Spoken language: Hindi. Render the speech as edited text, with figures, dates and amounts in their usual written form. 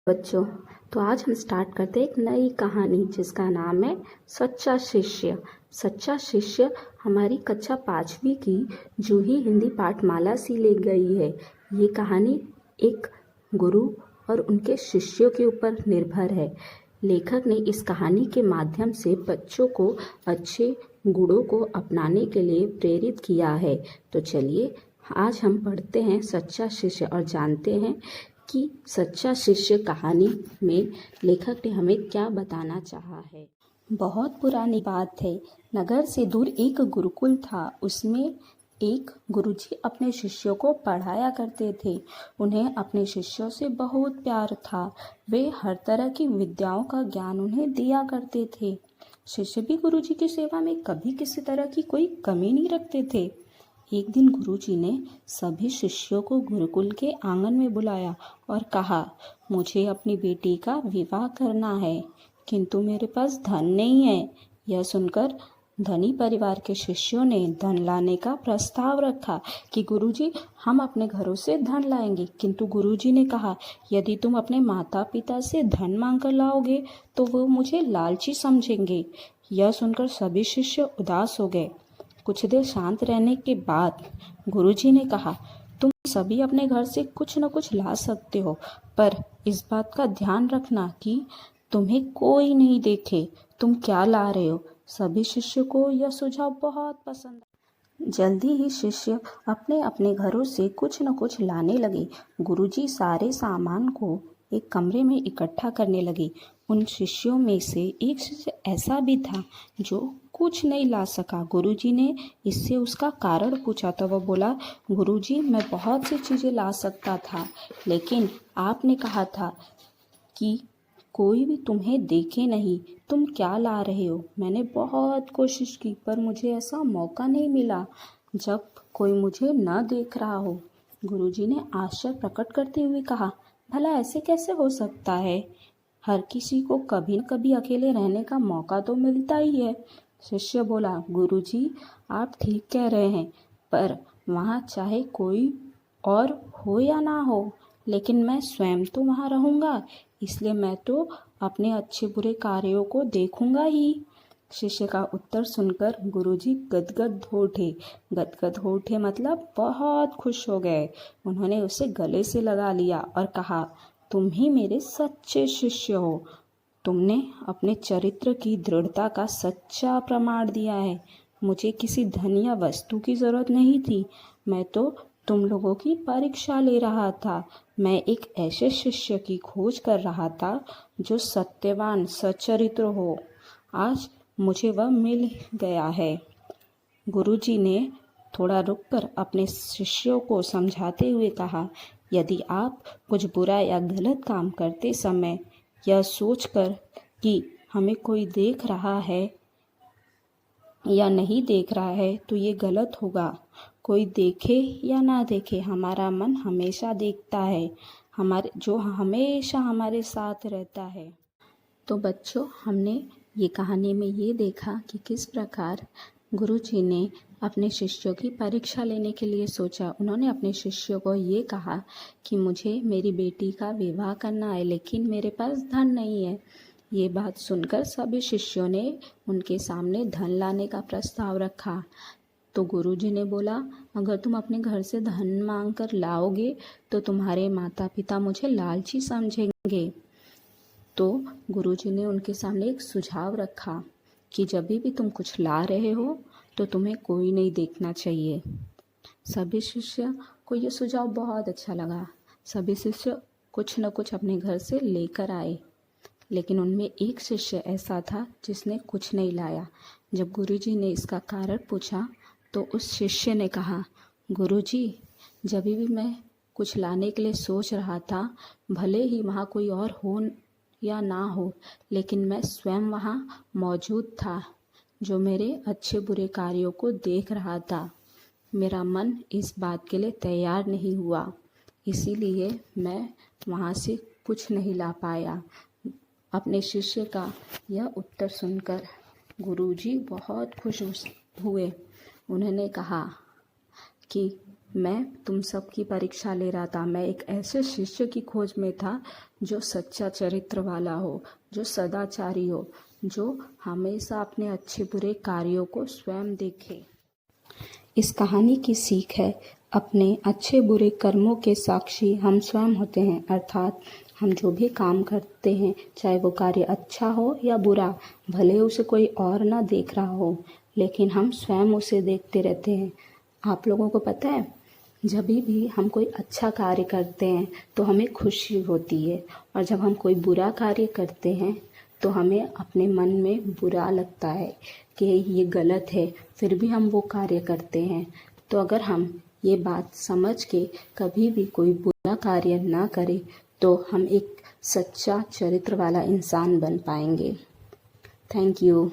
बच्चों, तो आज हम स्टार्ट करते हैं एक नई कहानी जिसका नाम है सच्चा शिष्य। सच्चा शिष्य हमारी कक्षा 5वीं की जूही हिंदी पाठमाला से ली गई है। ये कहानी एक गुरु और उनके शिष्यों के ऊपर निर्भर है। लेखक ने इस कहानी के माध्यम से बच्चों को अच्छे गुणों को अपनाने के लिए प्रेरित किया है। तो चलिए आज हम पढ़ते हैं सच्चा शिष्य और जानते हैं कि सच्चा शिष्य कहानी में लेखक ने हमें क्या बताना चाहा है। बहुत पुरानी बात है। नगर से दूर एक गुरुकुल था। उसमें एक गुरुजी अपने शिष्यों को पढ़ाया करते थे। उन्हें अपने शिष्यों से बहुत प्यार था। वे हर तरह की विद्याओं का ज्ञान उन्हें दिया करते थे। शिष्य भी गुरुजी की सेवा में कभी किसी तरह की कोई कमी नहीं रखते थे। एक दिन गुरुजी ने सभी शिष्यों को गुरुकुल के आंगन में बुलाया और कहा, मुझे अपनी बेटी का विवाह करना है, किंतु मेरे पास धन नहीं है। यह सुनकर धनी परिवार के शिष्यों ने धन लाने का प्रस्ताव रखा कि गुरुजी हम अपने घरों से धन लाएंगे। किंतु गुरुजी ने कहा, यदि तुम अपने माता पिता से धन मांगकर लाओगे तो वो मुझे लालची समझेंगे। यह सुनकर सभी शिष्य उदास हो गए। कुछ देर शांत रहने के बाद गुरुजी ने कहा, तुम सभी अपने घर से कुछ न कुछ ला सकते हो, पर इस बात का ध्यान रखना कि तुम्हें कोई नहीं देखे तुम क्या ला रहे हो। सभी शिष्यों को यह सुझाव बहुत पसंद आया। जल्दी ही शिष्य अपने अपने घरों से कुछ न कुछ लाने लगे। गुरुजी सारे सामान को एक कमरे में इकट्ठा करने लगे। उन शिष्यों में से एक शिष्य ऐसा भी था जो कुछ नहीं ला सका। गुरुजी ने इससे उसका कारण पूछा तो वह बोला, गुरुजी मैं बहुत सी चीज़ें ला सकता था, लेकिन आपने कहा था कि कोई भी तुम्हें देखे नहीं तुम क्या ला रहे हो। मैंने बहुत कोशिश की पर मुझे ऐसा मौका नहीं मिला जब कोई मुझे न देख रहा हो। गुरुजी ने आश्चर्य प्रकट करते हुए कहा, भला ऐसे कैसे हो सकता है? हर किसी को कभी न कभी अकेले रहने का मौका तो मिलता ही है। शिष्य बोला, गुरुजी आप ठीक कह रहे हैं, पर वहाँ चाहे कोई और हो या ना हो, लेकिन मैं स्वयं तो वहाँ रहूँगा, इसलिए मैं तो अपने अच्छे बुरे कार्यों को देखूंगा ही। शिष्य का उत्तर सुनकर गुरुजी गदगद हो उठे। गदगद हो उठे मतलब बहुत खुश हो गए। उन्होंने उसे गले से लगा लिया और कहा, तुम ही मेरे सच्चे शिष्य हो। तुमने अपने चरित्र की दृढ़ता का सच्चा प्रमाण दिया है। मुझे किसी धन या वस्तु की जरूरत नहीं थी। मैं तो तुम लोगों की परीक्षा ले रहा था। मैं एक ऐसे शिष्य की खोज कर रहा था जो सत्यवान सच्चरित्र हो। आज मुझे वह मिल गया है। गुरुजी ने थोड़ा रुककर अपने शिष्यों को समझाते हुए कहा, यदि आप कुछ बुरा या गलत काम करते समय यह सोचकर कि हमें कोई देख रहा है या नहीं देख रहा है तो ये गलत होगा। कोई देखे या ना देखे, हमारा मन हमेशा देखता है, हमेशा हमारे साथ रहता है। तो बच्चों, हमने ये कहानी में ये देखा कि किस प्रकार गुरुजी ने अपने शिष्यों की परीक्षा लेने के लिए सोचा। उन्होंने अपने शिष्यों को ये कहा कि मुझे मेरी बेटी का विवाह करना है, लेकिन मेरे पास धन नहीं है। ये बात सुनकर सभी शिष्यों ने उनके सामने धन लाने का प्रस्ताव रखा। तो गुरुजी ने बोला, अगर तुम अपने घर से धन मांग कर लाओगे तो तुम्हारे माता पिता मुझे लालची समझेंगे। तो गुरुजी ने उनके सामने एक सुझाव रखा कि जब भी तुम कुछ ला रहे हो तो तुम्हें कोई नहीं देखना चाहिए। सभी शिष्य को यह सुझाव बहुत अच्छा लगा। सभी शिष्य कुछ न कुछ अपने घर से लेकर आए, लेकिन उनमें एक शिष्य ऐसा था जिसने कुछ नहीं लाया। जब गुरुजी ने इसका कारण पूछा तो उस शिष्य ने कहा, गुरुजी जब भी मैं कुछ लाने के लिए सोच रहा था, भले ही वहाँ कोई और हो या ना हो, लेकिन मैं स्वयं वहाँ मौजूद था जो मेरे अच्छे बुरे कार्यों को देख रहा था। मेरा मन इस बात के लिए तैयार नहीं हुआ, इसीलिए मैं वहाँ से कुछ नहीं ला पाया। अपने शिष्य का यह उत्तर सुनकर गुरुजी बहुत खुश हुए। उन्होंने कहा कि मैं तुम सब की परीक्षा ले रहा था। मैं एक ऐसे शिष्य की खोज में था जो सच्चा चरित्र वाला हो, जो सदाचारी हो, जो हमेशा अपने अच्छे बुरे कार्यों को स्वयं देखे। इस कहानी की सीख है, अपने अच्छे बुरे कर्मों के साक्षी हम स्वयं होते हैं। अर्थात हम जो भी काम करते हैं, चाहे वो कार्य अच्छा हो या बुरा, भले उसे कोई और ना देख रहा हो, लेकिन हम स्वयं उसे देखते रहते हैं। आप लोगों को पता है, जब भी हम कोई अच्छा कार्य करते हैं तो हमें खुशी होती है, और जब हम कोई बुरा कार्य करते हैं तो हमें अपने मन में बुरा लगता है कि ये गलत है, फिर भी हम वो कार्य करते हैं। तो अगर हम ये बात समझ के कभी भी कोई बुरा कार्य ना करें तो हम एक सच्चा चरित्र वाला इंसान बन पाएंगे। Thank you.